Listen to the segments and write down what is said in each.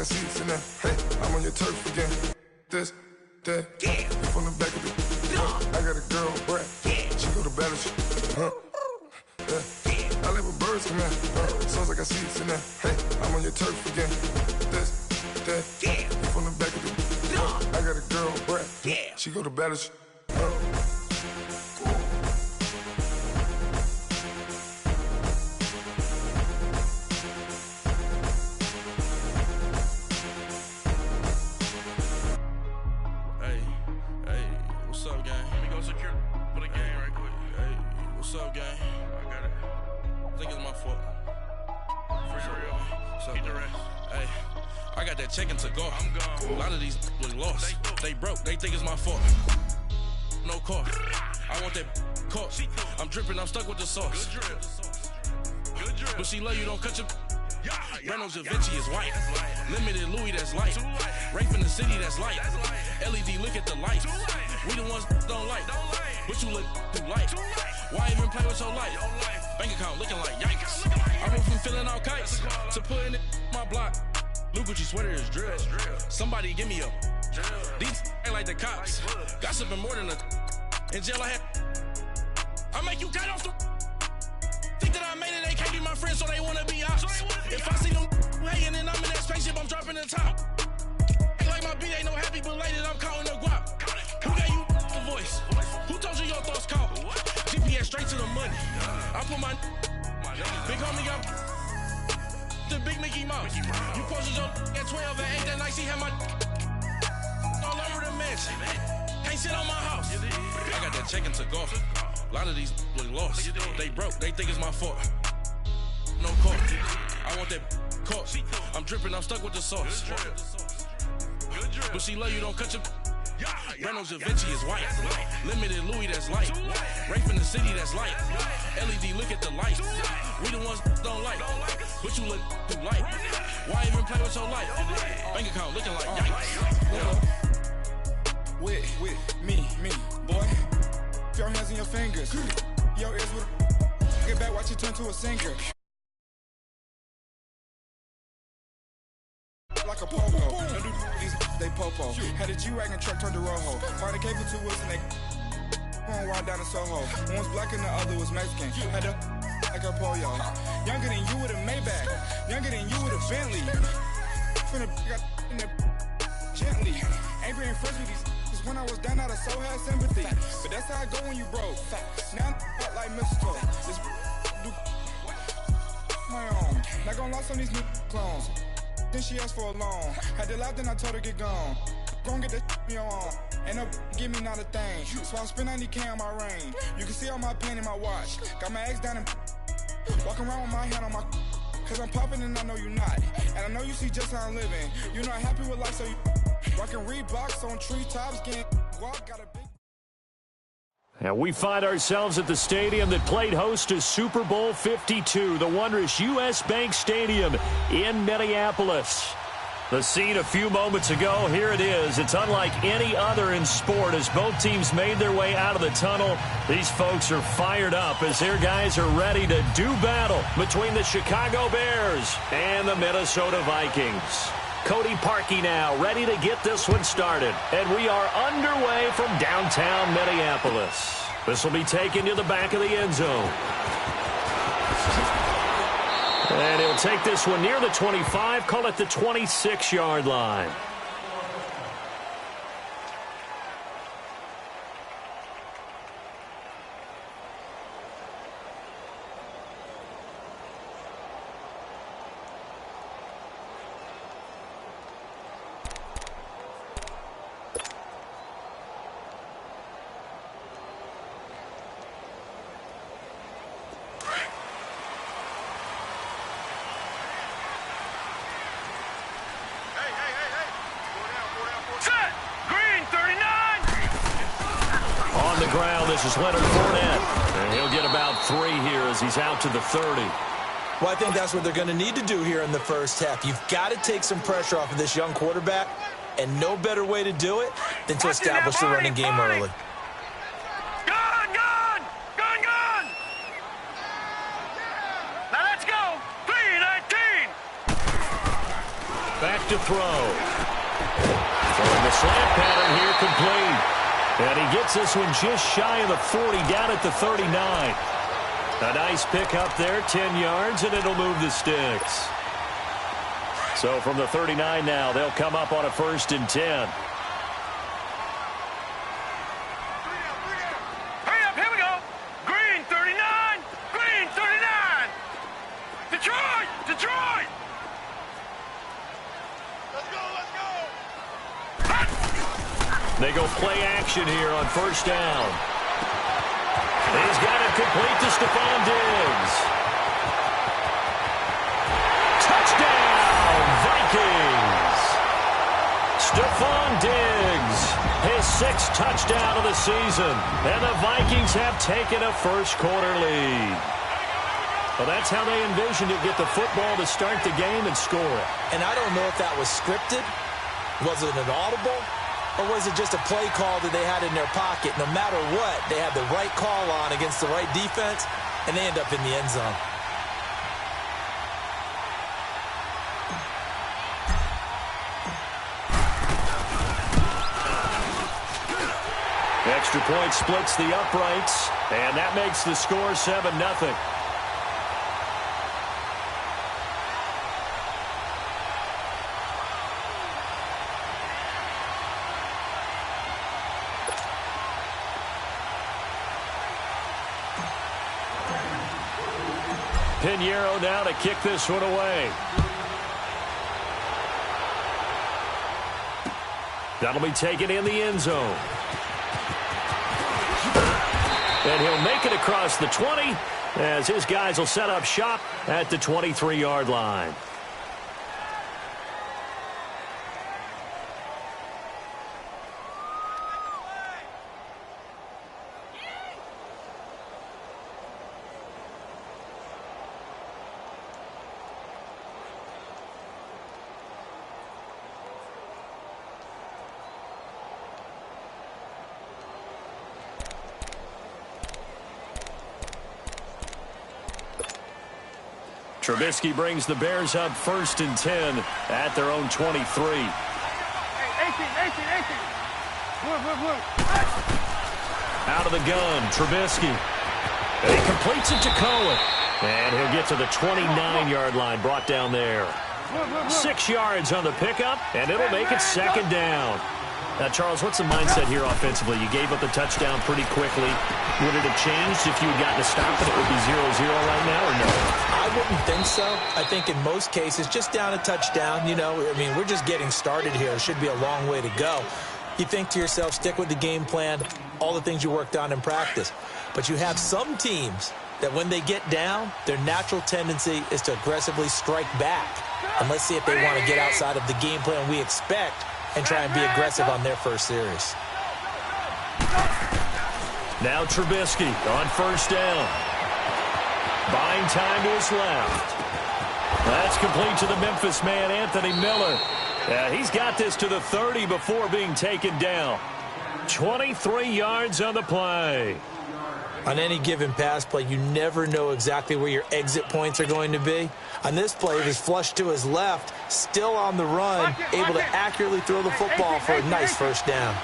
I see it's in there. Hey, I'm on your turf again. This, that, yeah. From the back of the I got a girl, Brad. Yeah. She go to battle. Yeah. I live with birds come in. Sounds like I see it's in there. Hey, I'm on your turf again. This, that, yeah. From the back of the I got a girl, Brad. Yeah. She go to battle. Checking to go. I'm gone. A lot of these was lost. They broke. They think it's my fault. No car. I want that car. I'm dripping. I'm stuck with the sauce. Good drip. But she love you. Don't cut your. Reynolds Da Vinci is white. Limited Louis that's light. Rape in the city that's light. LED look at the lights. We the ones don't like. But you look too light. Why even play with your life? Bank account looking like yikes. I went from filling out kites to putting it in my block. Blue Gucci sweater is drill. Somebody give me a These ain't like the cops. Gossiping more than a in jail I had. I make you cut off the think that I made it, they can't be my friends, so they wanna be ops. If I see them hating and I'm in that spaceship, I'm dropping the top. Ain't like my beat ain't no happy belated, I'm counting the guap. Who gave you the voice? Who told you your thoughts count? GPS straight to the money. I put my big homie up. The big Mickey Mouse. You posted your at 12 and ain't that nice. He had my all over the mansion. Can't sit on my house. I got that checking to golf. A lot of these look lost. They broke. They think it's my fault. No car. I want that car. I'm dripping. I'm stuck with the sauce. But she love you. Don't cut your. Reynolds Da Vinci is white. Limited Louis that's light. Rape in the city that's light. LED look at the lights. We the ones don't like. But you look too light. Why even play with your life? Bank account looking like yikes. With me, boy. Your hands in your fingers. Your ears with get back, watch you turn to a singer. Like a popo. Don't do these, they popo. Had a G-Wagon truck turned to Rojo. Find a cable 2 wheels and they going wild down in Soho. One was black and the other was Mexican. Had a like a pollo. Younger than you with a Maybach. Younger than you with a Bentley. Finna got in the gently. Ain't been friends with these. Cause when I was down, I so had sympathy. But that's how I go when you broke. Now I'm like mistletoe. This do my own. Not gonna lost on these new clones. Then she asked for a loan. Had to laugh, then I told her get gone. Gon' get that me on. Ain't no give me not a thing. So I spend 90K on my ring. You can see all my pain in my watch. Got my ex down and walking around with my hand on my. Cause I'm popping and I know you not. And I know you see just how I'm living. You're not happy with life, so you rockin' Reeboks on treetops, getting walk, got a big. And we find ourselves at the stadium that played host to Super Bowl 52, the wondrous U.S. Bank Stadium in Minneapolis. The scene a few moments ago, here it is. It's unlike any other in sport as both teams made their way out of the tunnel. These folks are fired up as their guys are ready to do battle between the Chicago Bears and the Minnesota Vikings. Cody Parkey now ready to get this one started. And we are underway from downtown Minneapolis. This will be taken to the back of the end zone. And he'll take this one near the 25, call it the 26-yard line. This is Leonard Fournette, and he'll get about 3 here as he's out to the 30. Well, I think that's what they're going to need to do here in the first half. You've got to take some pressure off of this young quarterback, and no better way to do it than to establish the running game early. back to throw. Throwing the slant pattern here complete. And he gets this one just shy of the 40, down at the 39. A nice pick up there, 10 yards, and it'll move the sticks. So from the 39 now, they'll come up on a 1st and 10. They go play action here on 1st down. He's got it complete to Stephon Diggs. Touchdown, Vikings. Stephon Diggs, his 6th touchdown of the season. And the Vikings have taken a first-quarter lead. Well, that's how they envisioned it, get the football to start the game and score it. And I don't know if that was scripted. Was it an audible? Or was it just a play call that they had in their pocket? No matter what, they had the right call on against the right defense, and they end up in the end zone. Extra point splits the uprights, and that makes the score 7-0. Pinheiro now to kick this one away. That'll be taken in the end zone. And he'll make it across the 20 as his guys will set up shop at the 23-yard line. Trubisky brings the Bears up 1st and 10 at their own 23. Hey, 18. Out of the gun, Trubisky. And he completes it to Cohen. And he'll get to the 29-yard line, brought down there. 6 yards on the pickup, and it'll make it 2nd down. Now, Charles, what's the mindset here offensively? You gave up the touchdown pretty quickly. Would it have changed if you had gotten a stop and it would be 0-0 right now, or no? I wouldn't think so. I think in most cases, just down a touchdown, you know, I mean, we're just getting started here. It should be a long way to go. You think to yourself, stick with the game plan, all the things you worked on in practice. But you have some teams that when they get down, their natural tendency is to aggressively strike back. And let's see if they want to get outside of the game plan we expect and try and be aggressive on their first series. Now Trubisky on 1st down. Buying time to his left. That's complete to the Memphis man, Anthony Miller. He's got this to the 30 before being taken down. 23 yards on the play. On any given pass play, you never know exactly where your exit points are going to be. On this play, it was flushed to his left, still on the run, able to accurately throw the football for a nice 1st down.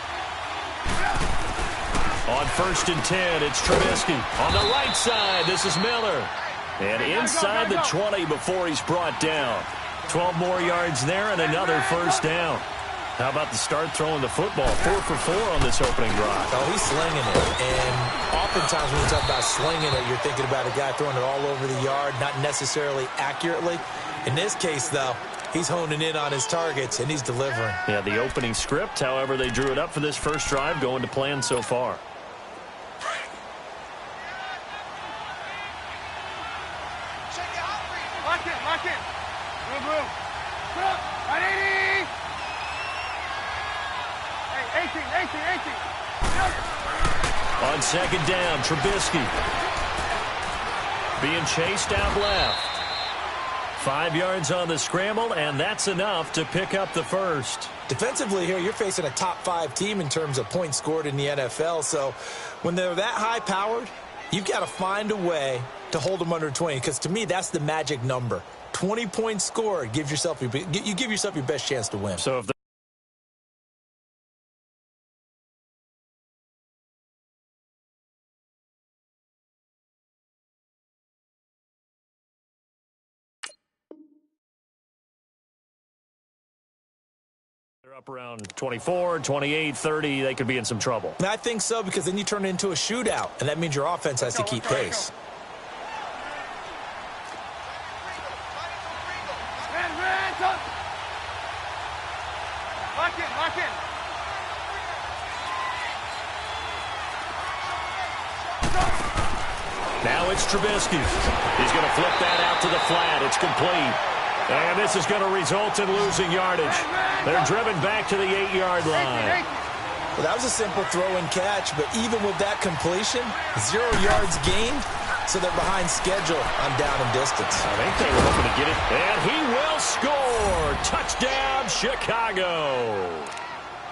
On 1st and 10, it's Trubisky. On the right side, this is Miller. And inside the 20 before he's brought down. 12 more yards there and another 1st down. How about the start throwing the football? 4 for 4 on this opening drive. Oh, he's slinging it. And oftentimes when you talk about slinging it, you're thinking about a guy throwing it all over the yard, not necessarily accurately. In this case, though, he's honing in on his targets, and he's delivering. Yeah, the opening script, however, they drew it up for this first drive, going to plan so far. Lock it. Move. 180. Hey, 18. On 2nd down, Trubisky. Being chased out left. 5 yards on the scramble, and that's enough to pick up the 1st. Defensively here, you're facing a top 5 team in terms of points scored in the NFL. So when they're that high-powered, you've got to find a way to hold them under 20, because to me, that's the magic number. 20 points scored. You give yourself your best chance to win. So if they're up around 24, 28, 30, they could be in some trouble. I think so, because then you turn it into a shootout, and that means your offense has to keep pace. Lock in. Now it's Trubisky. He's going to flip that out to the flat. It's complete. And this is going to result in losing yardage. They're driven back to the 8-yard line. Well, that was a simple throw and catch, but even with that completion, 0 yards gained, so they're behind schedule on down and distance. I think they were hoping to get it. And he will score. Touchdown, Chicago.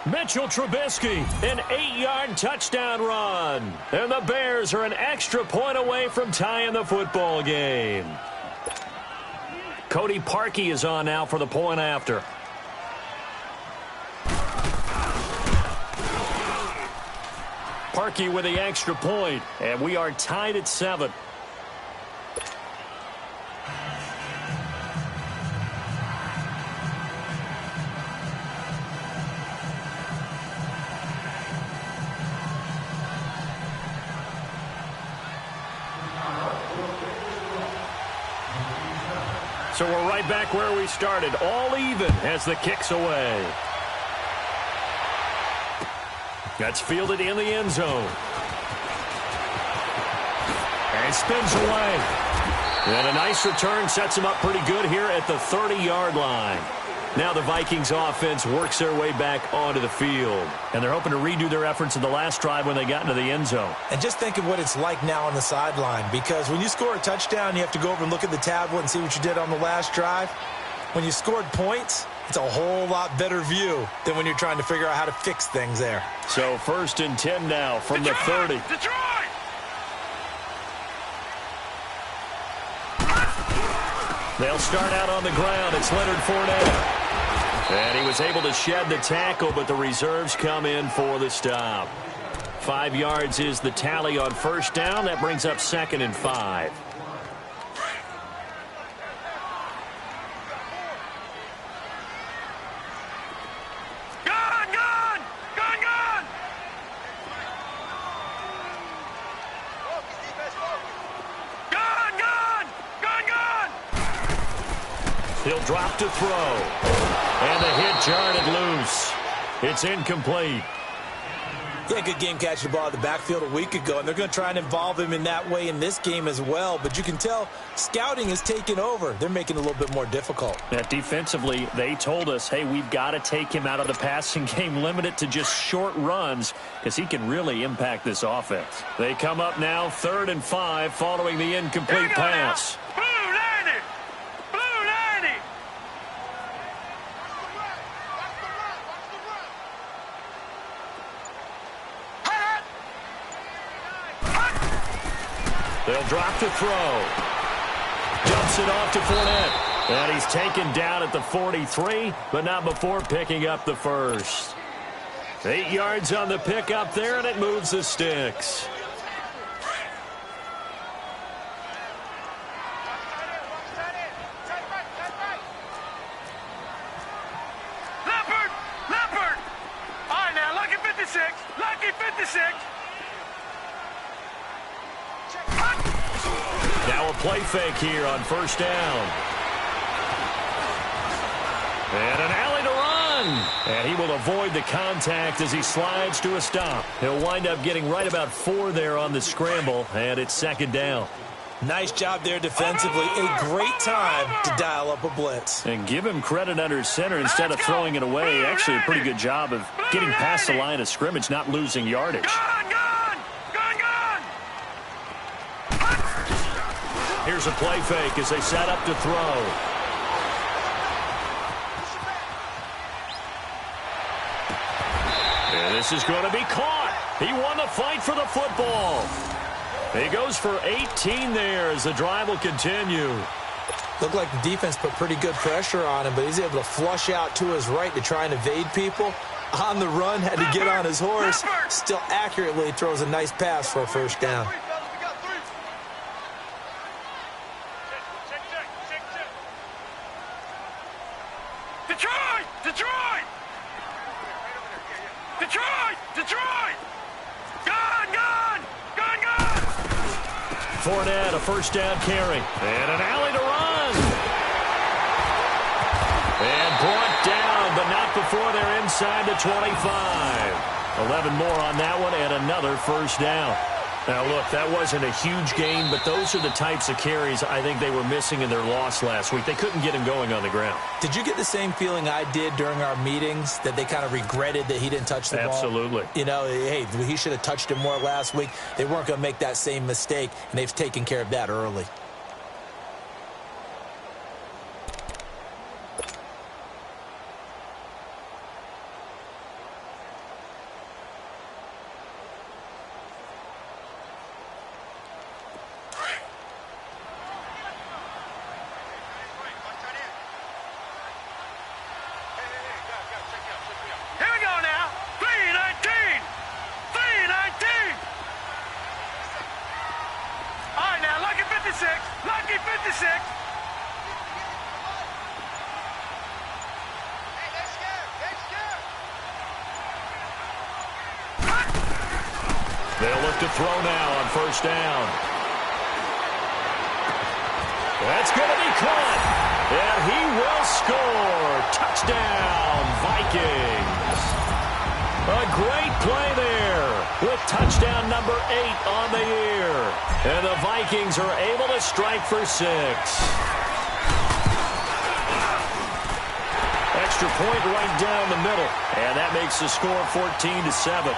Mitchell Trubisky, an 8-yard touchdown run. And the Bears are an extra point away from tying the football game. Cody Parkey is on now for the point after. Parkey with the extra point, and we are tied at 7. So we're right back where we started, all even as the kick's away. That's fielded in the end zone. And spins away. And a nice return sets him up pretty good here at the 30-yard line. Now the Vikings offense works their way back onto the field. And they're hoping to redo their efforts in the last drive when they got into the end zone. And just think of what it's like now on the sideline, because when you score a touchdown, you have to go over and look at the tablet and see what you did on the last drive. When you scored points, it's a whole lot better view than when you're trying to figure out how to fix things there. So 1st and 10 now from the 30. Detroit! They'll start out on the ground. It's Leonard Fournette. And he was able to shed the tackle, but the reserves come in for the stop. 5 yards is the tally on 1st down. That brings up 2nd and 5. He'll drop to throw. And the hit jarred loose. It's incomplete. Yeah, good game catching the ball at the backfield a week ago, and they're going to try and involve him in that way in this game as well. But you can tell scouting is taking over. They're making it a little bit more difficult. Defensively, they told us, hey, we've got to take him out of the passing game, limit it to just short runs, because he can really impact this offense. They come up now 3rd and 5 following the incomplete pass. They'll drop to throw. Dumps it off to Fournette. And he's taken down at the 43, but not before picking up the first. 8 yards on the pickup there, and it moves the sticks. Leopard! All right, now, lucky 56. Lucky 56. Now a play fake here on 1st down. And an alley to run. And he will avoid the contact as he slides to a stop. He'll wind up getting right about 4 there on the scramble, and it's 2nd down. Nice job there defensively. A great time to dial up a blitz. And give him credit under center instead of throwing it away. Actually a pretty good job of getting past the line of scrimmage, not losing yardage. Here's a play fake as they set up to throw. And this is going to be caught. He won the fight for the football. He goes for 18 there as the drive will continue. Looked like the defense put pretty good pressure on him, but he's able to flush out to his right to try and evade people. On the run, had to get on his horse. Still accurately throws a nice pass for a first down. Detroit! Detroit! Detroit! Detroit! Gone! Gone! Gone! Gone! Fournette, a first down carry. And an alley to run. And brought down, but not before they're inside the 25. 11 more on that one and another first down. Now, look, that wasn't a huge gain, but those are the types of carries I think they were missing in their loss last week. They couldn't get him going on the ground. Did you get the same feeling I did during our meetings, that they kind of regretted that he didn't touch the ball? Absolutely. You know, hey, he should have touched him more last week. They weren't going to make that same mistake, and they've taken care of that early. Here we go now. 3-19. 3-19. All right, now, lucky 56. Lucky 56. They'll look to throw now on first down. That's going to be caught. And he will score. Touchdown, Vikings. A great play there with touchdown number 8 on the year. And the Vikings are able to strike for 6. Extra point right down the middle. And that makes the score 14-7.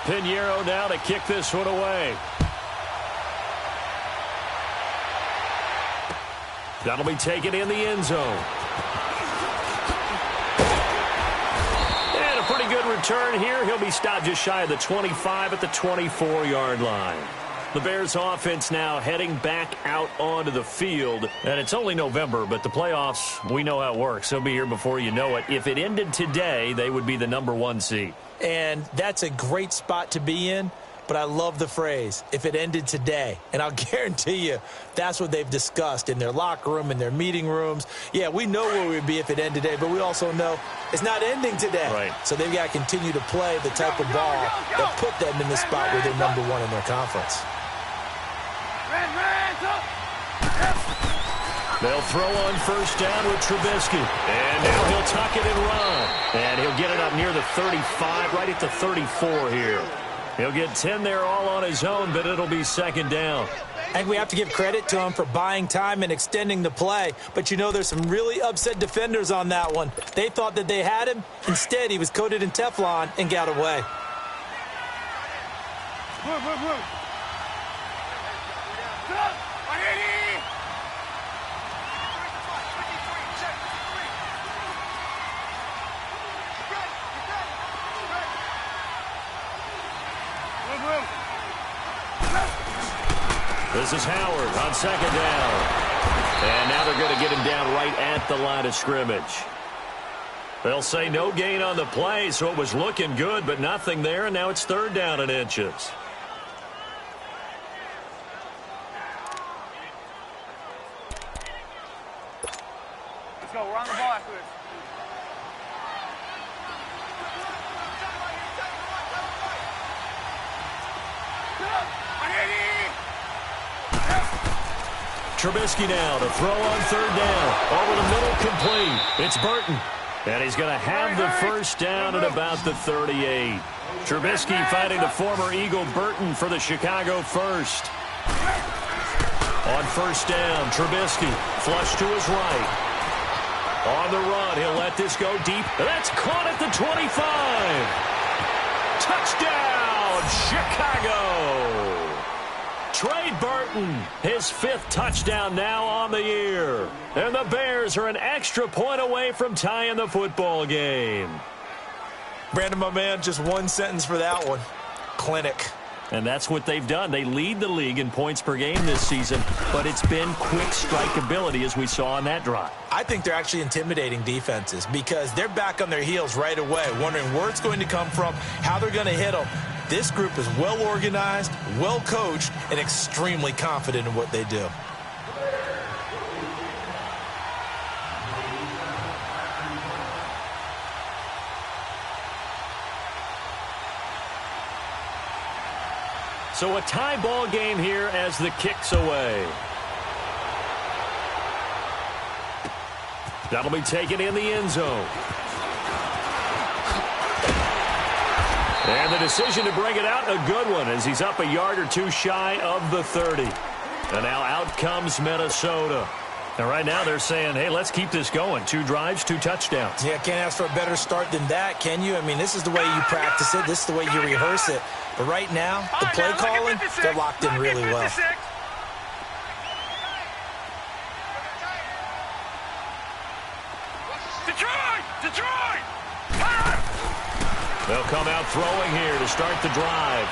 Pinheiro now to kick this one away. That'll be taken in the end zone. And a pretty good return here. He'll be stopped just shy of the 25 at the 24-yard line. The Bears offense now heading back out onto the field. And it's only November, but the playoffs, we know how it works. They'll be here before you know it. If it ended today, they would be the number 1 seed. And that's a great spot to be in, but I love the phrase, if it ended today. And I'll guarantee you that's what they've discussed in their locker room, in their meeting rooms. Yeah, we know where we'd be if it ended today, but we also know it's not ending today. Right. So they've got to continue to play the type of ball that put them in the spot where they're number 1 in their conference. They'll throw on first down with Trubisky. And now he'll tuck it and run. And he'll get it up near the 35, right at the 34 here. He'll get 10 there all on his own, but it'll be second down. I think we have to give credit to him for buying time and extending the play. But, you know, there's some really upset defenders on that one. They thought that they had him. Instead, he was coated in Teflon and got away. This is Howard on second down. And now they're going to get him down right at the line of scrimmage. They'll say no gain on the play, so it was looking good, but nothing there, and now it's third down and inches. Let's go. We're on the ball after this. Trubisky now to throw on third down. Over the middle, complete. It's Burton. And he's going to have the first down at about the 38. Trubisky fighting the former Eagle Burton for the Chicago first. On first down, Trubisky, flush to his right. On the run, he'll let this go deep. That's caught at the 25. Touchdown, Chicago. Trey Burton, his 5th touchdown now on the year. And the Bears are an extra point away from tying the football game. Brandon, my man, just one sentence for that one. Clinic. And that's what they've done. They lead the league in points per game this season, but it's been quick strikeability as we saw on that drive. I think they're actually intimidating defenses because they're back on their heels right away, wondering where it's going to come from, how they're going to hit them. This group is well organized, well coached, and extremely confident in what they do. So a tie ball game here as the kick's away. That'll be taken in the end zone. And the decision to bring it out, a good one, as he's up a yard or two shy of the 30. And now out comes Minnesota. And right now they're saying, hey, let's keep this going. 2 drives, 2 touchdowns. Yeah, can't ask for a better start than that, can you? I mean, this is the way you practice it. This is the way you rehearse it. But right now, the play calling, they're locked in really well. Detroit! They'll come out throwing here to start the drive.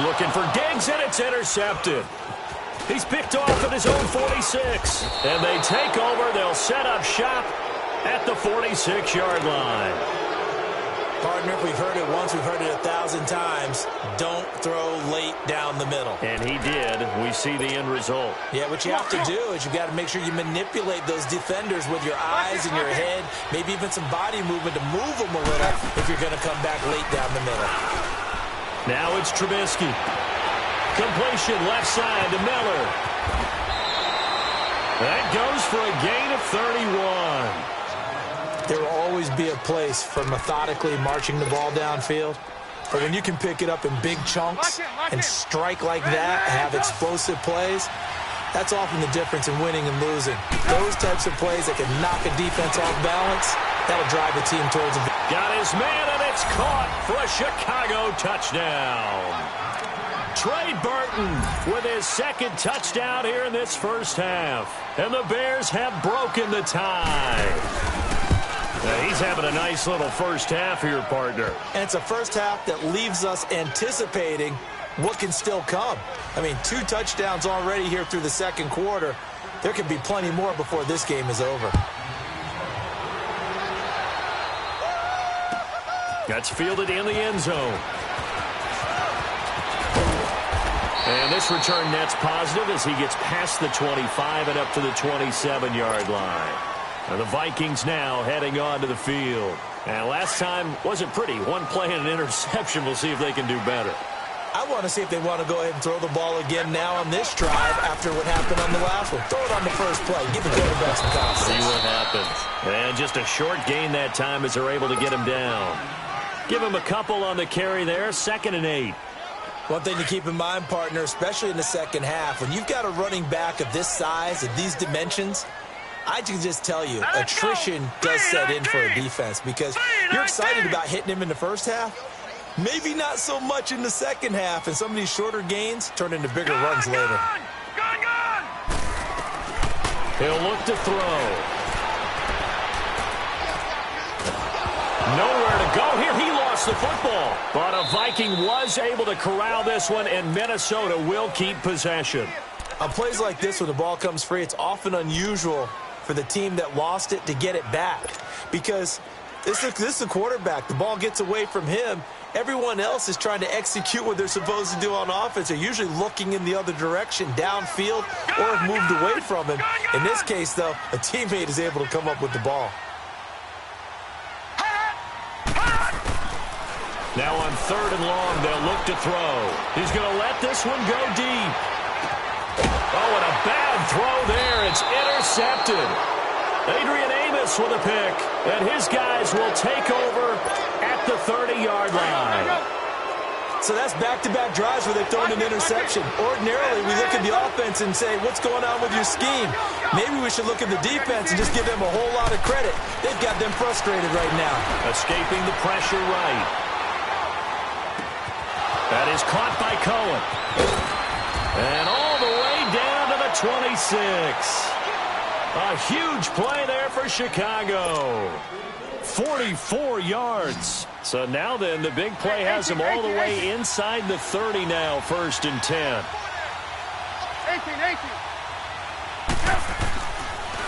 Looking for Diggs, and it's intercepted. He's picked off at his own 46. And they take over. They'll set up shop at the 46-yard line. Partner, if we've heard it once, we've heard it 1,000 times. Don't throw late down the middle. And he did. We see the end result. Yeah, what you have to do is you've got to make sure you manipulate those defenders with your eyes and your head, maybe even some body movement to move them a little if you're going to come back late down the middle. Now it's Trubisky. Completion left side to Miller. That goes for a gain of 31. There will always be a place for methodically marching the ball downfield. But when you can pick it up in big chunks and strike like that, have explosive plays, that's often the difference in winning and losing. Those types of plays that can knock a defense off balance, that'll drive a team towards a... Got his man, and it's caught for a Chicago touchdown. Trey Burton with his 2nd touchdown here in this first half. And the Bears have broken the tie. Now, he's having a nice little first half here, partner. And it's a first half that leaves us anticipating what can still come. I mean, 2 touchdowns already here through the second quarter. There could be plenty more before this game is over. That's fielded in the end zone. And this return net's positive as he gets past the 25 and up to the 27-yard line. And the Vikings now heading onto the field. And last time wasn't pretty. 1 play and an interception. We'll see if they can do better. I want to see if they want to go ahead and throw the ball again now on this drive after what happened on the last one. Throw it on the first play. Give the quarterback some confidence. See what happens. And just a short gain that time as they're able to get him down. Give him a couple on the carry there. 2nd and 8. One thing to keep in mind, partner, especially in the second half, when you've got a running back of this size, of these dimensions, I can just tell you, attrition does set in for a defense because you're excited about hitting him in the first half. Maybe not so much in the second half, and some of these shorter gains turn into bigger runs later. He'll look to throw. Nowhere to go here. He lost the football. But a Viking was able to corral this one, and Minnesota will keep possession. On plays like this, when the ball comes free, it's often unusual for the team that lost it to get it back. Because this is a quarterback. The ball gets away from him. Everyone else is trying to execute what they're supposed to do on offense. They're usually looking in the other direction, downfield, or have moved away from him. In this case, though, a teammate is able to come up with the ball. Now on 3rd and long, they'll look to throw. He's going to let this one go deep. Oh, and a bad throw there. It's intercepted. Adrian Amos with a pick, and his guys will take over at at the 30-yard line. So that's back-to-back drives where they've thrown an interception. Ordinarily, we look at the offense and say, what's going on with your scheme? Maybe we should look at the defense and just give them a whole lot of credit. They've got them frustrated right now. Escaping the pressure right. That is caught by Cohen. And all the way down to the 26. A huge play there for Chicago. 44 yards. So now then, the big play has him all the way inside the 30 now, 1st and 10. 18.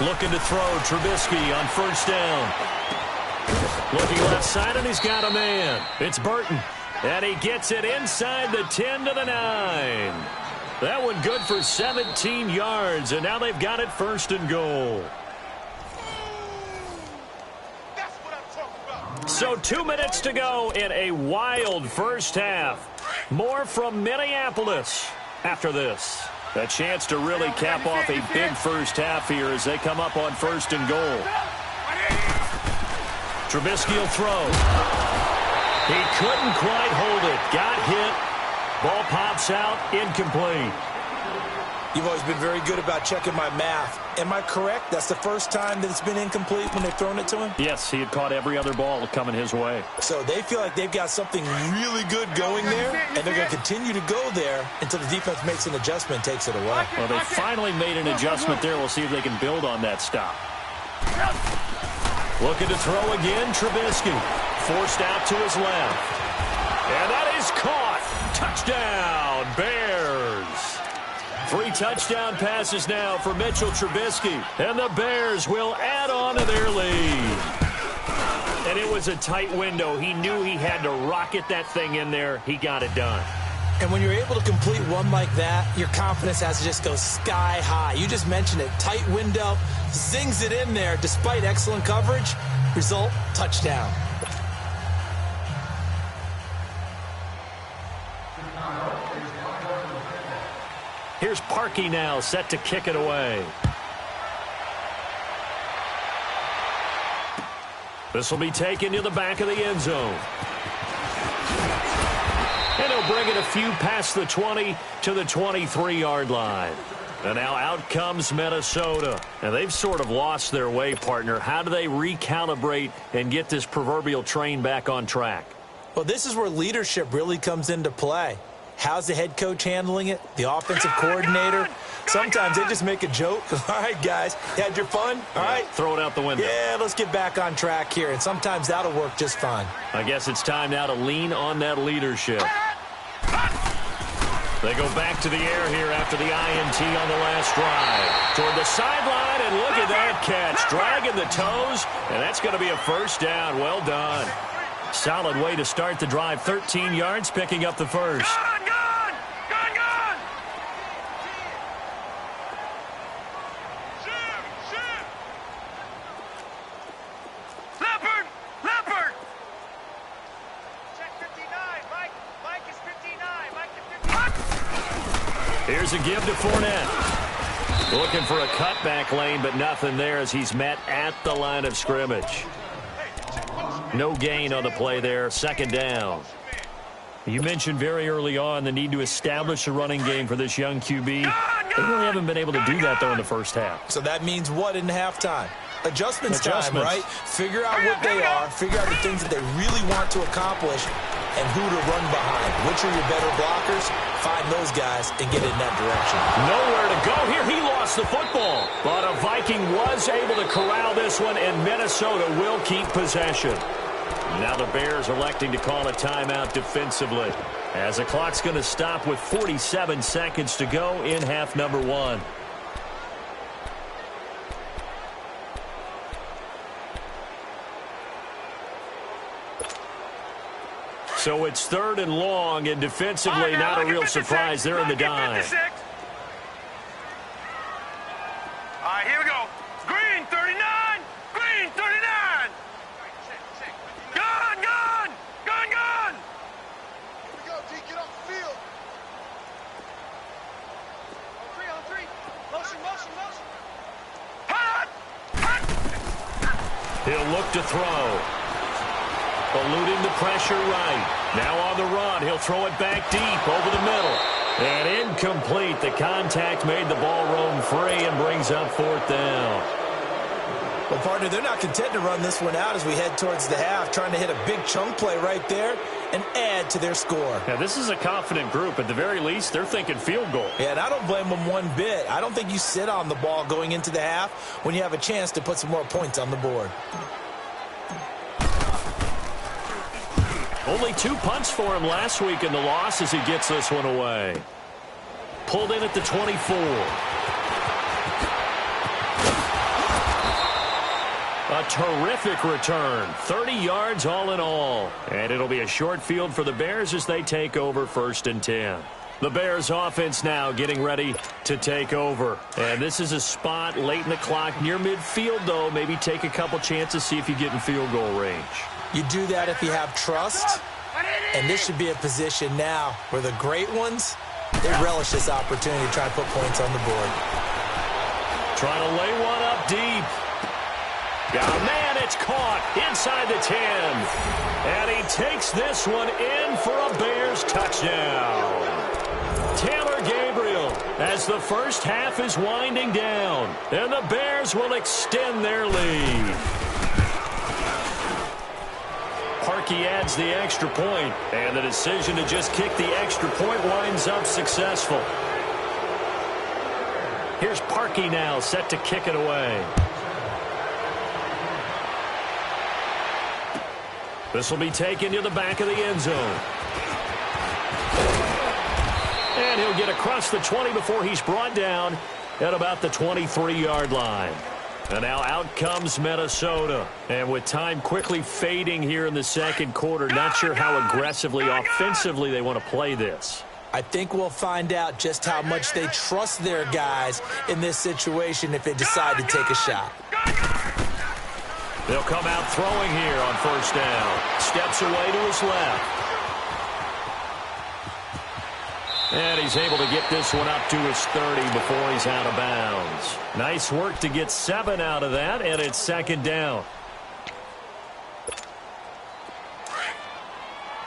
Looking to throw, Trubisky on 1st down. Looking left side, and he's got a man. It's Burton. And he gets it inside the 10 to the 9. That one good for 17 yards, and now they've got it 1st and goal. So 2 minutes to go in a wild first half. More from Minneapolis after this. A chance to really cap off a big first half here as they come up on 1st and goal. Trubisky will throw. He couldn't quite hold it. Got hit. Ball pops out. Incomplete. You've always been very good about checking my math. Am I correct? That's the first time that it's been incomplete when they've thrown it to him? Yes, he had caught every other ball coming his way. So they feel like they've got something really good going there, and they're going to continue to go there until the defense makes an adjustment and takes it away. Well, they finally made an adjustment there. We'll see if they can build on that stop. Looking to throw again, Trubisky. Forced out to his left. And that is caught. Touchdown, Bears. 3 touchdown passes now for Mitchell Trubisky. And the Bears will add on to their lead. And it was a tight window. He knew he had to rocket that thing in there. He got it done. And when you're able to complete one like that, your confidence has to just go sky high. You just mentioned it. Tight window, zings it in there despite excellent coverage. Result, touchdown. Here's Parkey now, set to kick it away. This will be taken to the back of the end zone. And he'll bring it a few past the 20 to the 23-yard line. And now out comes Minnesota. And they've sort of lost their way, partner. How do they recalibrate and get this proverbial train back on track? Well, this is where leadership really comes into play. How's the head coach handling it? The offensive coordinator? Sometimes they just make a joke. All right, guys, you had your fun? All right. Throw it out the window. Yeah, let's get back on track here. And sometimes that'll work just fine. I guess it's time now to lean on that leadership. They go back to the air here after the INT on the last drive. Toward the sideline, and look at that catch. Dragging the toes, and that's going to be a first down. Well done. Solid way to start the drive. 13 yards, picking up the first. Here's a give to Fournette. Looking for a cutback lane, but nothing there as he's met at the line of scrimmage. No gain on the play there. 2nd down. You mentioned very early on the need to establish a running game for this young QB. They really haven't been able to do that, though, in the first half. So that means what in halftime? Adjustments time, right? Figure out what they are, figure out the things that they really want to accomplish, and who to run behind. Which are your better blockers? Find those guys and get in that direction. Nowhere to go here. He lost the football. But a Viking was able to corral this one, and Minnesota will keep possession. Now the Bears electing to call a timeout defensively, as the clock's going to stop with 47 seconds to go in half number 1. So it's 3rd and long, and defensively not a real surprise. They're in the dime. All right, here we go. Green, 39. Green, 39. Gun, gun. Gun, gun. Here we go, D. Get off the field. On 3. Motion, motion, motion. Hot. He'll look to throw. eluding the pressure right. Now on the run, he'll throw it back deep over the middle. And incomplete. The contact made the ball roam free and brings up 4th down. Well, partner, they're not content to run this one out as we head towards the half, trying to hit a big chunk play right there and add to their score. Yeah, this is a confident group. At the very least, they're thinking field goal. Yeah, and I don't blame them one bit. I don't think you sit on the ball going into the half when you have a chance to put some more points on the board. Only 2 punts for him last week in the loss as he gets this one away. Pulled in at the 24. A terrific return. 30 yards all in all. And it'll be a short field for the Bears as they take over 1st and 10. The Bears offense now getting ready to take over. And this is a spot late in the clock near midfield, though. Maybe take a couple chances, see if you get in field goal range. You do that if you have trust. And this should be a position now where the great ones, they relish this opportunity to try to put points on the board. Trying to lay one up deep. Oh, man, it's caught inside the 10. And he takes this one in for a Bears touchdown. Taylor Gabriel as the first half is winding down. And the Bears will extend their lead. Parkey adds the extra point, and the decision to just kick the extra point winds up successful. Here's Parkey now, set to kick it away. This will be taken to the back of the end zone. And he'll get across the 20 before he's brought down at about the 23-yard line. And now out comes Minnesota. And with time quickly fading here in the second quarter, not sure how aggressively, offensively they want to play this. I think we'll find out just how much they trust their guys in this situation if they decide to take a shot. They'll come out throwing here on 1st down. Steps away to his left. And he's able to get this one up to his 30 before he's out of bounds. Nice work to get 7 out of that, and it's 2nd down.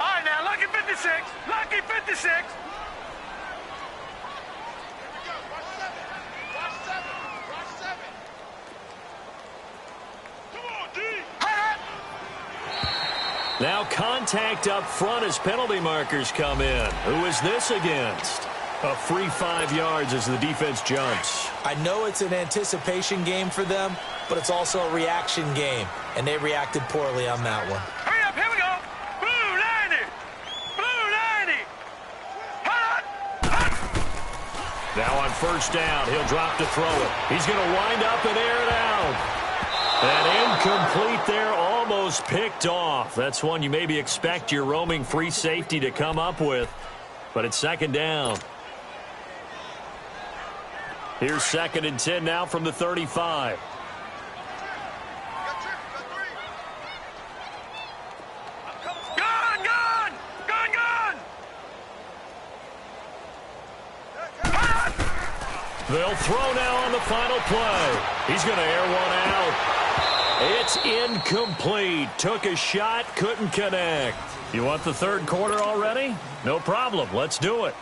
All right, now, lucky 56. Lucky 56. Now contact up front as penalty markers come in. Who is this against? A free 5 yards as the defense jumps. I know it's an anticipation game for them, but it's also a reaction game, and they reacted poorly on that one. Hurry up, here we go. Blue 90. Blue 90. Now on 1st down, he'll drop to throw it. He's going to wind up and air it out. And incomplete there, almost picked off. That's one you maybe expect your roaming free safety to come up with, but it's 2nd down. Here's 2nd and 10 now from the 35. Gone, gone, gone, gone. They'll throw now on the final play. He's going to air one out. It's incomplete. Took a shot, couldn't connect. You want the 3rd quarter already? No problem. Let's do it.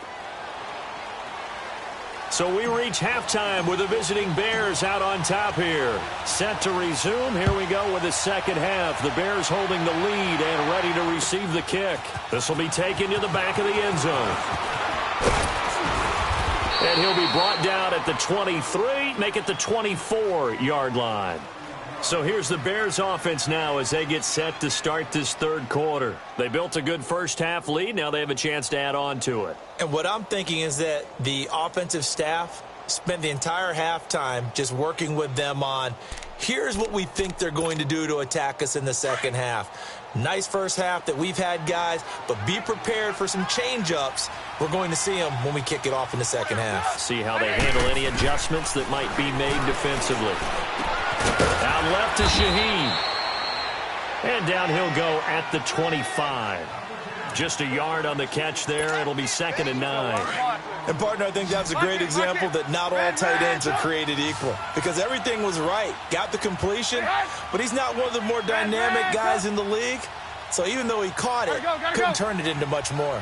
So we reach halftime with the visiting Bears out on top here. Set to resume. Here we go with the 2nd half. The Bears holding the lead and ready to receive the kick. This will be taken to the back of the end zone. And he'll be brought down at the 23, make it the 24-yard line. So here's the Bears offense now as they get set to start this 3rd quarter. They built a good first half lead. Now they have a chance to add on to it. And what I'm thinking is that the offensive staff spent the entire halftime just working with them on, here's what we think they're going to do to attack us in the 2nd half. Nice first half that we've had, guys, but be prepared for some change-ups. We're going to see them when we kick it off in the 2nd half. See how they handle any adjustments that might be made defensively. Out left to Shaheen. And down he'll go at the 25. Just a yard on the catch there. It'll be 2nd and 9. And, partner, I think that's a great example that not all tight ends are created equal. Because everything was right. Got the completion, but he's not one of the more dynamic guys in the league. So even though he caught it, couldn't turn it into much more.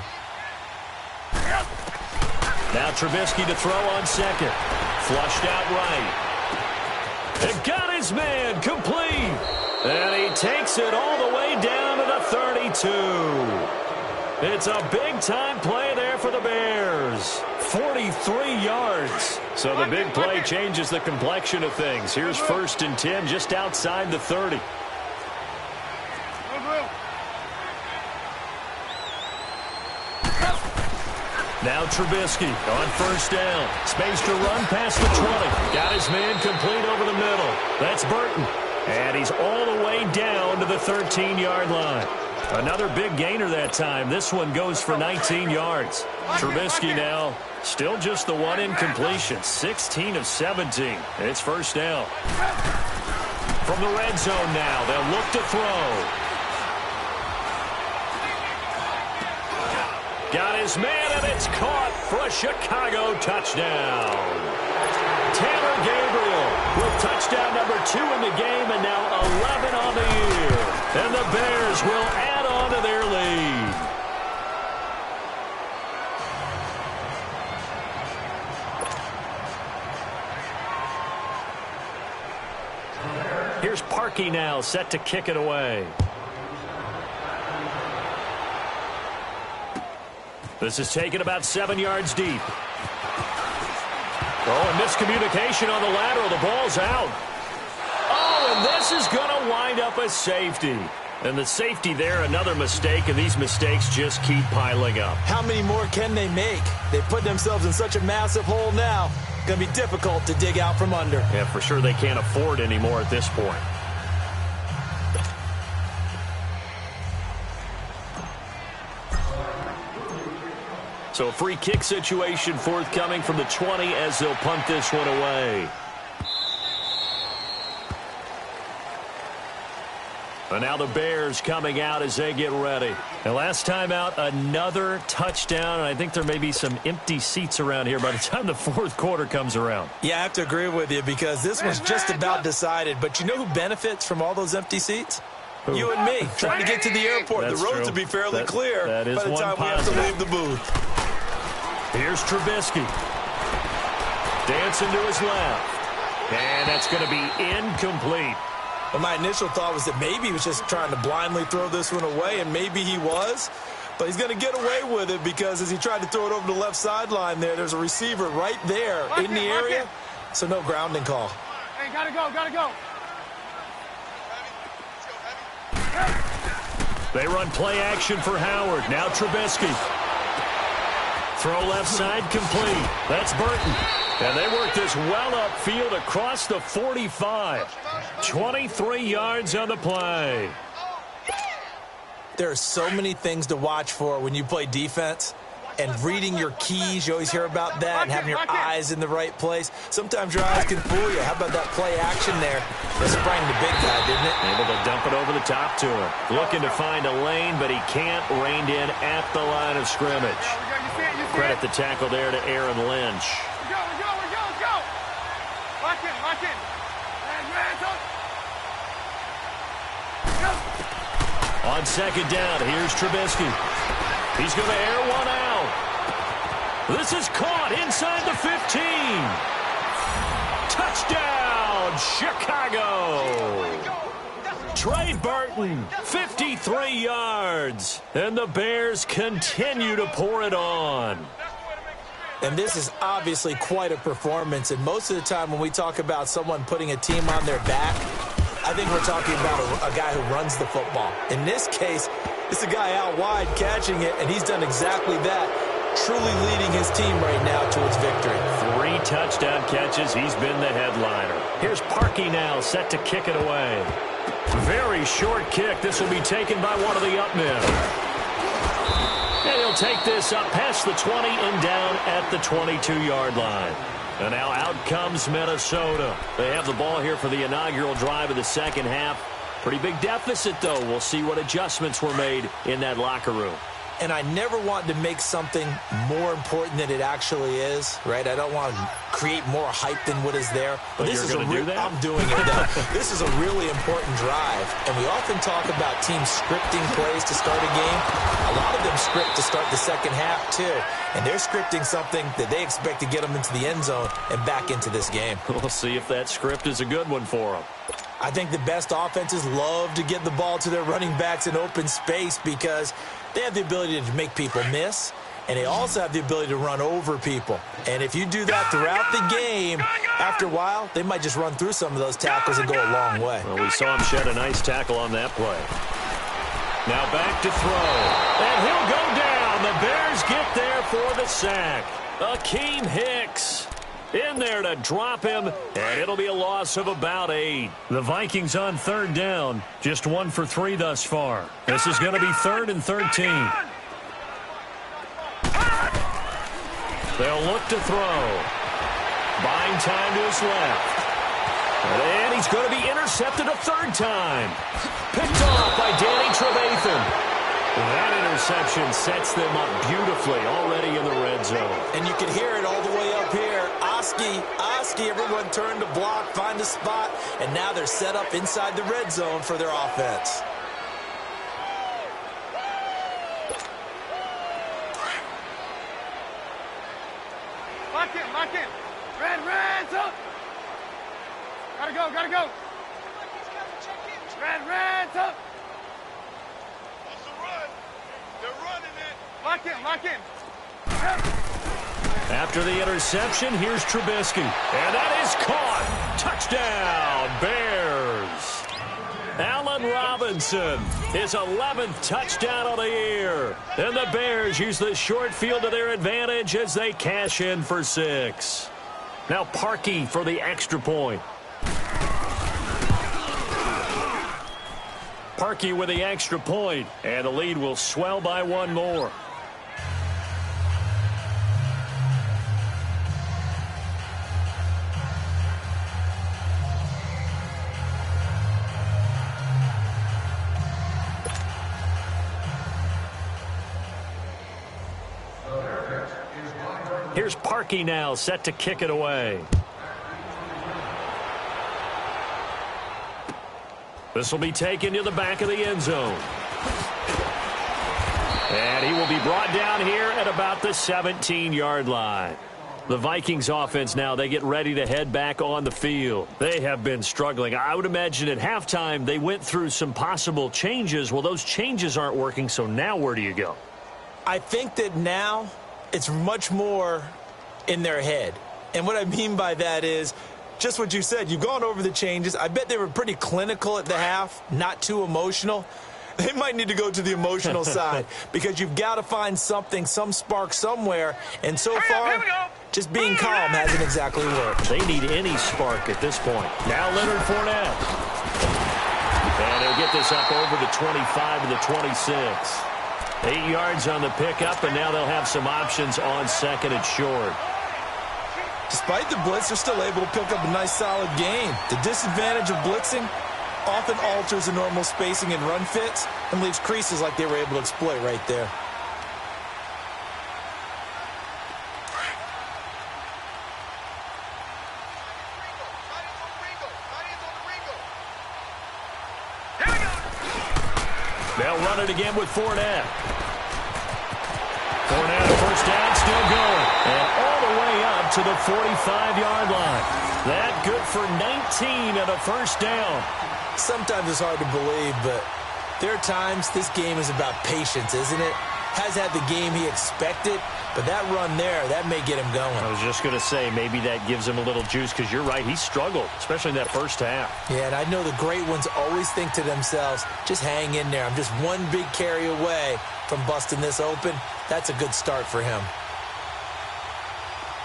Now Trubisky to throw on second. Flushed out right. And got his man complete. And he takes it all the way down to the 32. It's a big-time play there for the Bears. 43 yards. So the big play changes the complexion of things. Here's 1st and 10 just outside the 30. Now Trubisky on 1st down. Space to run past the 20. Got his man complete over the middle. That's Burton. And he's all the way down to the 13-yard line. Another big gainer that time. This one goes for 19 yards. Trubisky now still just the one incompletion. 16 of 17. It's 1st down. From the red zone now, they'll look to throw. Got his man, and it's caught for a Chicago touchdown. Tanner Gabriel with touchdown number 2 in the game, and now 11 on the year. And the Bears will add on to their lead. Here's Parkey now, set to kick it away. This is taken about 7 yards deep. Oh, and miscommunication on the lateral. The ball's out. Oh, and this is going to wind up a safety. And the safety there, another mistake, and these mistakes just keep piling up. How many more can they make? They put themselves in such a massive hole now. Going to be difficult to dig out from under. Yeah, for sure they can't afford anymore at this point. So a free kick situation forthcoming from the 20 as they'll punt this one away. And now the Bears coming out as they get ready. And last time out, another touchdown. And I think there may be some empty seats around here by the time the 4th quarter comes around. Yeah, I have to agree with you because this was just about decided. But you know who benefits from all those empty seats? Who? You and me, trying to get to the airport. That's the roads true. will be fairly clear that is by the time positive. we have to leave the booth. Here's Trubisky. Dancing to his left. And that's going to be incomplete. Well, my initial thought was that maybe he was just trying to blindly throw this one away, and maybe he was. But he's going to get away with it because as he tried to throw it over the left sideline there's a receiver right there in the area. So no grounding call. Hey, gotta go, gotta go. They run play action for Howard. Now Trubisky. Throw left side complete. That's Burton. And they work this well upfield across the 45. 23 yards on the play. There are so many things to watch for when you play defense. And reading your keys, you always hear about that, and having your eyes in the right place. Sometimes your eyes can fool you. How about that play action there? That sprang the big guy, didn't it? Able to dump it over the top to him. Looking to find a lane, but he can't. Reined in at the line of scrimmage. Credit the tackle there to Aaron Lynch. Let's go. Lock in. On 2nd down, here's Trubisky. He's going to air one out. This is caught inside the 15. Touchdown, Chicago. Trey Burton, 53 yards. And the Bears continue to pour it on. And this is obviously quite a performance. And most of the time when we talk about someone putting a team on their back, I think we're talking about a guy who runs the football. In this case, it's a guy out wide catching it, and he's done exactly that, truly leading his team right now towards victory. 3 touchdown catches. He's been the headliner. Here's Parkey now, set to kick it away. Very short kick. This will be taken by one of the up men. And he'll take this up past the 20 and down at the 22-yard line. And now out comes Minnesota. They have the ball here for the inaugural drive of the second half. Pretty big deficit, though. We'll see what adjustments were made in that locker room. and I never want to make something more important than it actually is, right? I don't want to create more hype than what is there. But this is I'm doing it now. This is a really important drive, and we often talk about teams scripting plays to start a game. A lot of them script to start the second half, too. And they're scripting something that they expect to get them into the end zone and back into this game. We'll see if that script is a good one for them. I think the best offenses love to get the ball to their running backs in open space because they have the ability to make people miss, and they also have the ability to run over people. And if you do that throughout the game, after a while, they might just run through some of those tackles and go a long way. Well, we saw him shed a nice tackle on that play. Now back to throw, and he'll go down. The Bears get there for the sack. Akeem Hicks in there to drop him, and it'll be a loss of about 8. The Vikings on third down, just 1 for 3 thus far. This is going to be 3rd and 13. They'll look to throw. Buying time to his left. And he's going to be intercepted a 3rd time. Picked off by Danny Trevathan. That interception sets them up beautifully already in the red zone. And you can hear it all the way up here. Oski, everyone turned to block, find a spot, and now they're set up inside the red zone for their offense. Lock in. Red, up. Gotta go. Red, up. That's a run. They're running it. Lock in. After the interception, here's Trubisky. And that is caught. Touchdown, Bears. Allen Robinson, his 11th touchdown of the year. And the Bears use the short field to their advantage as they cash in for 6. Now Parkey for the extra point. Parkey with the extra point, and the lead will swell by 1 more. Here's Parkey now, set to kick it away. This will be taken to the back of the end zone. And he will be brought down here at about the 17-yard line. The Vikings offense now, they get ready to head back on the field. They have been struggling. I would imagine at halftime they went through some possible changes. Well, those changes aren't working, so now where do you go? I think that now it's much more in their head. And what I mean by that is just what you said. You've gone over the changes. I bet they were pretty clinical at the half, not too emotional. They might need to go to the emotional side because you've got to find something, some spark somewhere. And so far, just being calm hasn't exactly worked. They need any spark at this point. Now Leonard Fournette. And he'll get this up over the 25 to the 26. 8 yards on the pickup, and now they'll have some options on 2nd and short. Despite the blitz, they're still able to pick up a nice, solid gain. The disadvantage of blitzing often alters the normal spacing and run fits and leaves creases like they were able to exploit right there. They'll run it again with Fournette. Fournette, first down, still going. And all the way up to the 45-yard line. That good for 19 and a first down. Sometimes it's hard to believe, but there are times this game is about patience, isn't it? Has had the game he expected, but that run there, that may get him going. I was just going to say, maybe that gives him a little juice, because you're right, he struggled, especially in that first half. Yeah, and I know the great ones always think to themselves, just hang in there. I'm just one big carry away from busting this open. That's a good start for him.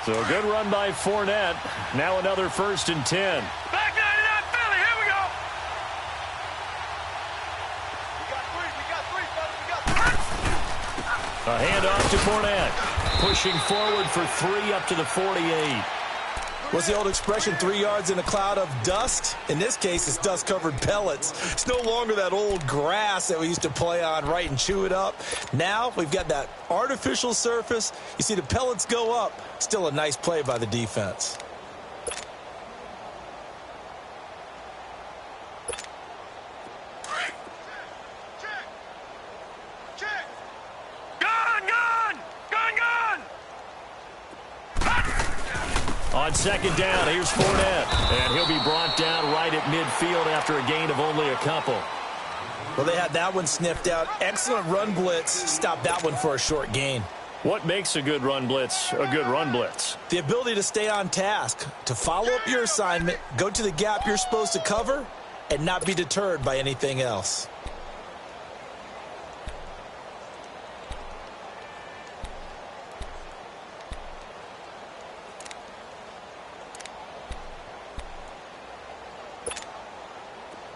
So a good run by Fournette. Now another 1st and 10. Back 99 Philly, here we go. A handoff to Fournette. Pushing forward for 3 up to the 48. What's the old expression, 3 yards in a cloud of dust? In this case, it's dust-covered pellets. It's no longer that old grass that we used to play on, right, and chew it up. Now we've got that artificial surface. You see the pellets go up. Still a nice play by the defense. On second down, here's Fournette. And he'll be brought down right at midfield after a gain of only a couple. Well, they had that one sniffed out. Excellent run blitz. Stopped that one for a short gain. What makes a good run blitz a good run blitz? The ability to stay on task, to follow up your assignment, go to the gap you're supposed to cover, and not be deterred by anything else.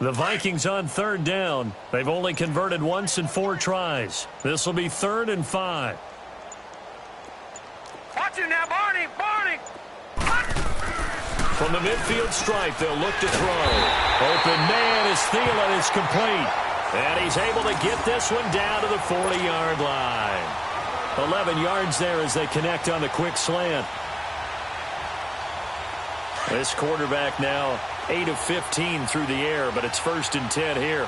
The Vikings on third down. They've only converted once in 4 tries. This will be 3rd and 5. Watch it now, Barney! Barney! From the midfield stripe, they'll look to throw. Open man is Thielen is complete. And he's able to get this one down to the 40-yard line. 11 yards there as they connect on the quick slant. This quarterback now 8 of 15 through the air, but it's 1st and 10 here.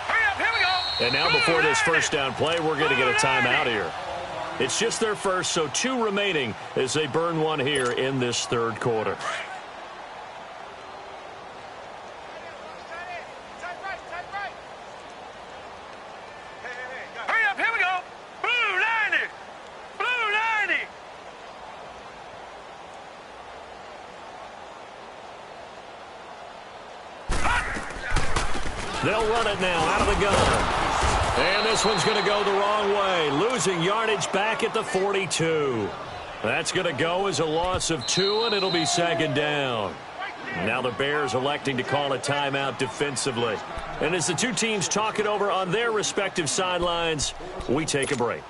Hurry up, here we go! And now before this first down play, we're going to get a timeout here. It's just their first, so 2 remaining as they burn one here in this 3rd quarter. Hurry up, here we go! Blue 90! Blue 90! They'll run it now out of the gun. And this one's going to go the wrong way. Losing yardage back at the 42. That's going to go as a loss of 2, and it'll be 2nd down. Now the Bears electing to call a timeout defensively. And as the 2 teams talk it over on their respective sidelines, we take a break.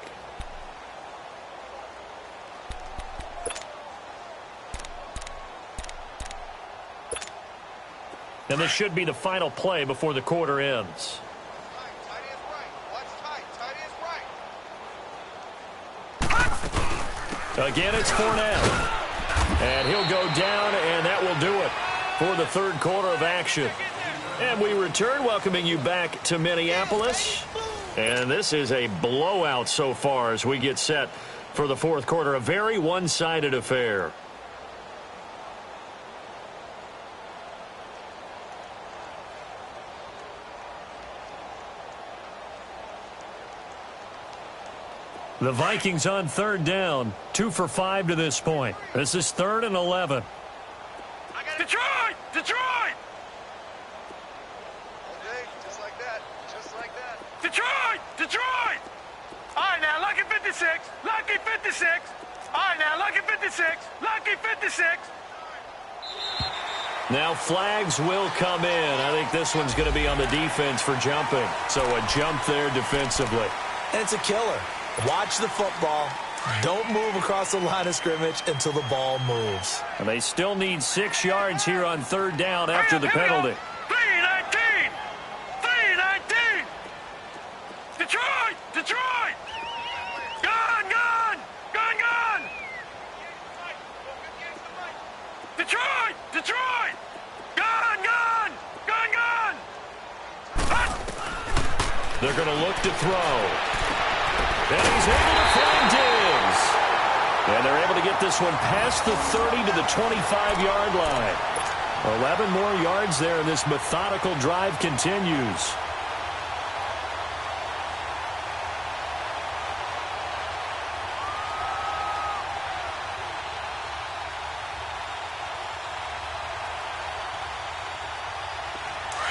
And this should be the final play before the quarter ends. Again, it's Fournette. And he'll go down, and that will do it for the 3rd quarter of action. And we return, welcoming you back to Minneapolis. And this is a blowout so far as we get set for the 4th quarter. A very one-sided affair. The Vikings on 3rd down, 2 for 5 to this point. This is 3rd and 11. Detroit! Detroit! Just like that. Just like that. Detroit! Detroit! All right, now, lucky 56. Lucky 56. All right, now, lucky 56. Lucky 56. Now flags will come in. I think this one's going to be on the defense for jumping. So a jump there defensively. And it's a killer. Watch the football. Don't move across the line of scrimmage until the ball moves. And they still need 6 yards here on 3rd down after the penalty. 3-19. 3-19. Detroit! Detroit! Gun! Gun! Gun! Gun! Detroit! Detroit! Gun! Gun! Gun! Gun! They're going to look to throw. And he's able to find Diggs. And they're able to get this one past the 30 to the 25-yard line. 11 more yards there, and this methodical drive continues.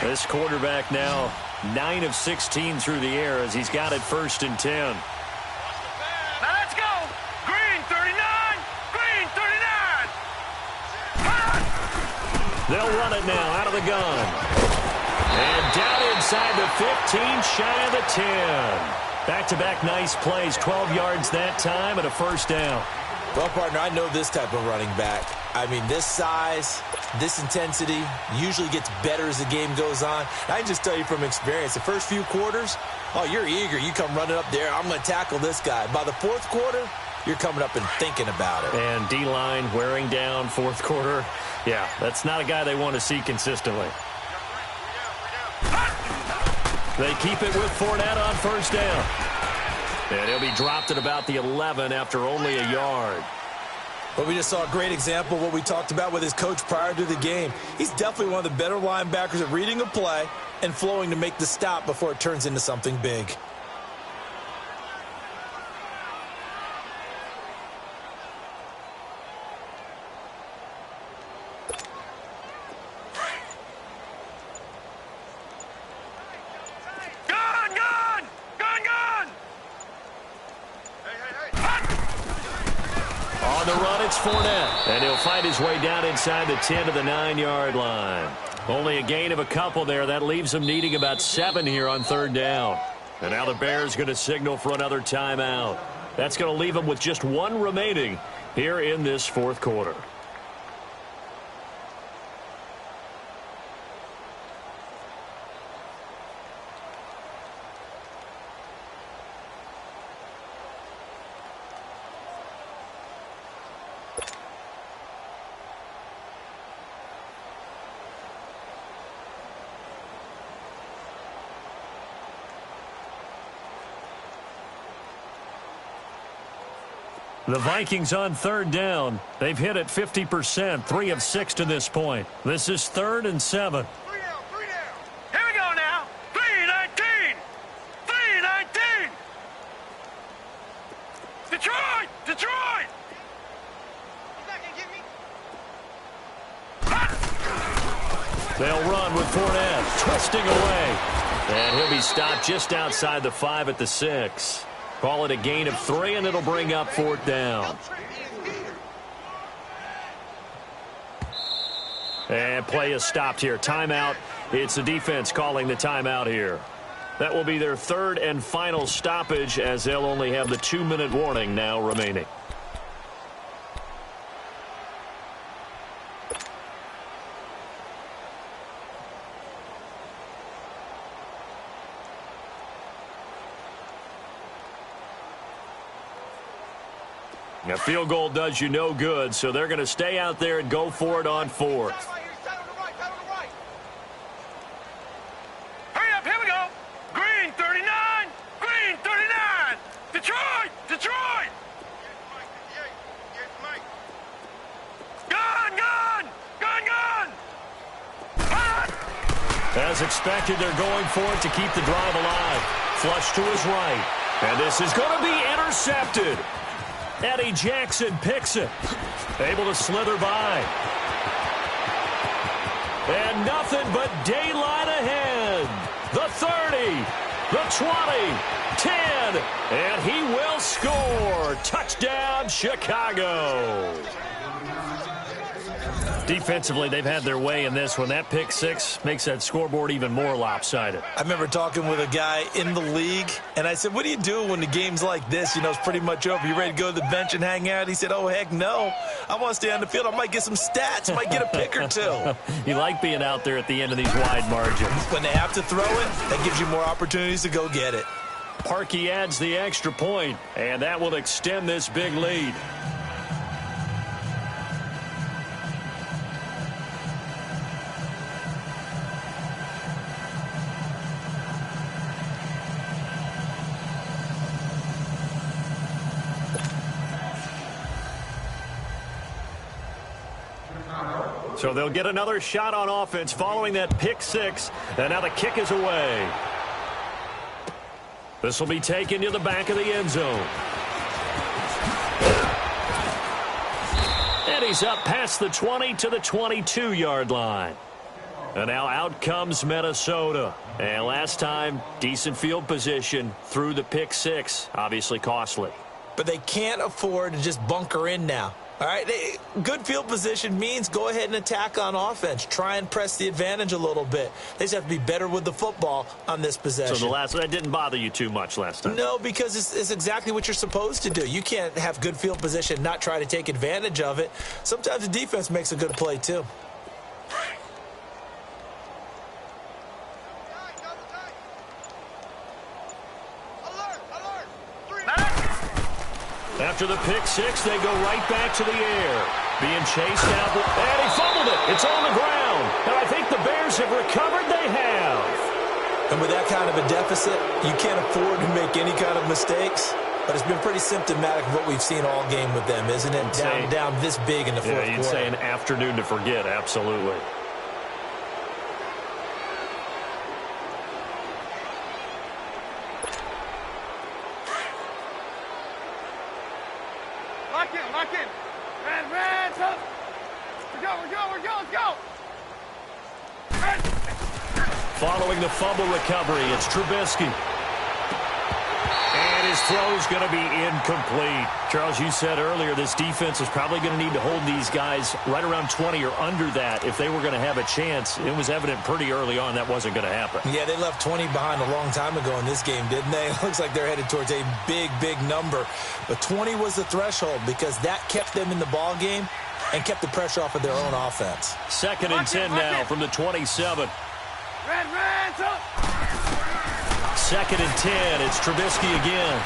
This quarterback now 9 of 16 through the air as he's got it 1st and 10. Now let's go. Green 39. Green 39. They'll run it now out of the gun. And down inside the 15, shy of the 10. Back-to-back nice plays, 12 yards that time and a 1st down. Well, partner, I know this type of running back. I mean, this size, this intensity usually gets better as the game goes on. I can just tell you from experience, the first few quarters, oh, you're eager. You come running up there, I'm going to tackle this guy. By the fourth quarter, you're coming up and thinking about it. And D-line wearing down fourth quarter. Yeah, that's not a guy they want to see consistently. They keep it with Fournette on first down. And he'll be dropped at about the 11 after only a yard. But we just saw a great example of what we talked about with his coach prior to the game. He's definitely one of the better linebackers at reading a play and flowing to make the stop before it turns into something big. It's Fournette, and he'll fight his way down inside the 10 to the 9-yard line. Only a gain of a couple there. That leaves them needing about 7 here on third down. And now the Bears going to signal for another timeout. That's going to leave them with just 1 remaining here in this fourth quarter. The Vikings on third down. They've hit it 50%, 3 of 6 to this point. This is 3rd and 7. 3 down. Here we go now. 3-19. 3-19. Detroit! Detroit! He's not going to get me. They'll run with Fournette, twisting away. And he'll be stopped just outside the 5 at the 6. Call it a gain of 3, and it'll bring up 4th down. And play is stopped here. Timeout. It's the defense calling the timeout here. That will be their 3rd and final stoppage, as they'll only have the 2-minute warning now remaining. A field goal does you no good, so they're going to stay out there and go for it on 4th. Hurry up, here we go. Green 39, green 39. Detroit, Detroit. Gun. As expected, they're going for it to keep the drive alive. Flush to his right. And this is going to be intercepted. Eddie Jackson picks it. Able to slither by. And nothing but daylight ahead. The 30, the 20, 10, and he will score. Touchdown, Chicago. Defensively, they've had their way in this one. That pick 6 makes that scoreboard even more lopsided. I remember talking with a guy in the league, and I said, what do you do when the game's like this? You know, it's pretty much over. You ready to go to the bench and hang out? He said, oh, heck no. I want to stay on the field. I might get some stats. I might get a pick or 2. You like being out there at the end of these wide margins. When they have to throw it, that gives you more opportunities to go get it. Parkey adds the extra point, and that will extend this big lead. So they'll get another shot on offense following that pick 6. And now the kick is away. This will be taken to the back of the end zone. And he's up past the 20 to the 22-yard line. And now out comes Minnesota. And last time, decent field position through the pick 6. Obviously costly. But they can't afford to just bunker in now. All right, good field position means go ahead and attack on offense. Try and press the advantage a little bit. They just have to be better with the football on this possession. So that didn't bother you too much last time? No, because it's exactly what you're supposed to do. You can't have good field position and not try to take advantage of it. Sometimes the defense makes a good play, too. After the pick six, they go right back to the air. Being chased out, and he fumbled it. It's on the ground. And I think the Bears have recovered. They have. And with that kind of a deficit, you can't afford to make any kind of mistakes. But it's been pretty symptomatic of what we've seen all game with them, isn't it? Down this big in the fourth quarter. Yeah, you'd say an afternoon to forget, absolutely. Lock in. Red, up. We're go, let's go. Red. Following the fumble recovery, it's Trubisky. And his throw's going to be incomplete. Charles, you said earlier this defense is probably going to need to hold these guys right around 20 or under that if they were going to have a chance. It was evident pretty early on that wasn't going to happen. Yeah, they left 20 behind a long time ago in this game, didn't they? It looks like they're headed towards a big, big number. But 20 was the threshold because that kept them in the ball game and kept the pressure off of their own offense. 2nd and 10 now from the 27. Red, up. 2nd and 10. It's Trubisky again.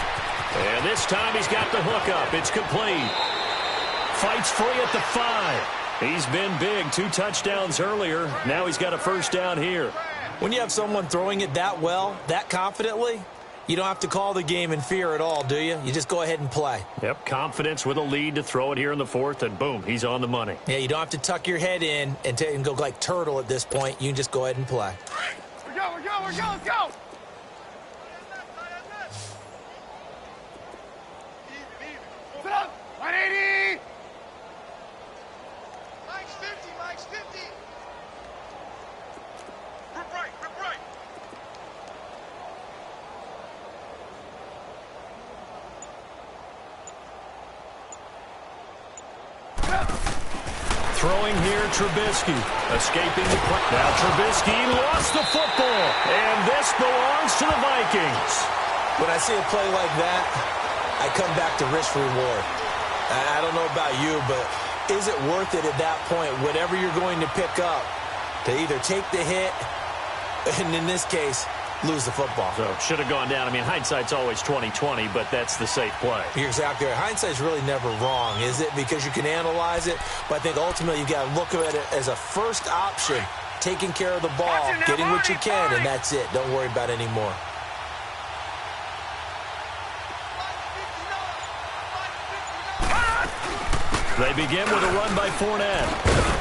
And this time he's got the hook up. It's complete. Fights free at the 5. He's been big. 2 touchdowns earlier. Now he's got a first down here. When you have someone throwing it that well, that confidently, you don't have to call the game in fear at all, do you? You just go ahead and play. Yep, confidence with a lead to throw it here in the 4th, and boom, he's on the money. Yeah, you don't have to tuck your head in and go like turtle at this point. You can just go ahead and play. We're go, let's go. Sit up. 180. Mike's 50. Rip right. Throwing here, Trubisky. Escaping the play. Now Trubisky lost the football. And this belongs to the Vikings. When I see a play like that, I come back to risk reward. I don't know about you, but is it worth it at that point, whatever you're going to pick up, to either take the hit, and in this case, lose the football? So should have gone down. I mean, hindsight's always 20/20, but that's the safe play. You're exactly right. Hindsight's really never wrong, is it? Because you can analyze it, but I think ultimately you've got to look at it as a first option, taking care of the ball, getting what you can, and that's it. Don't worry about it anymore. They begin with a run by Fournette.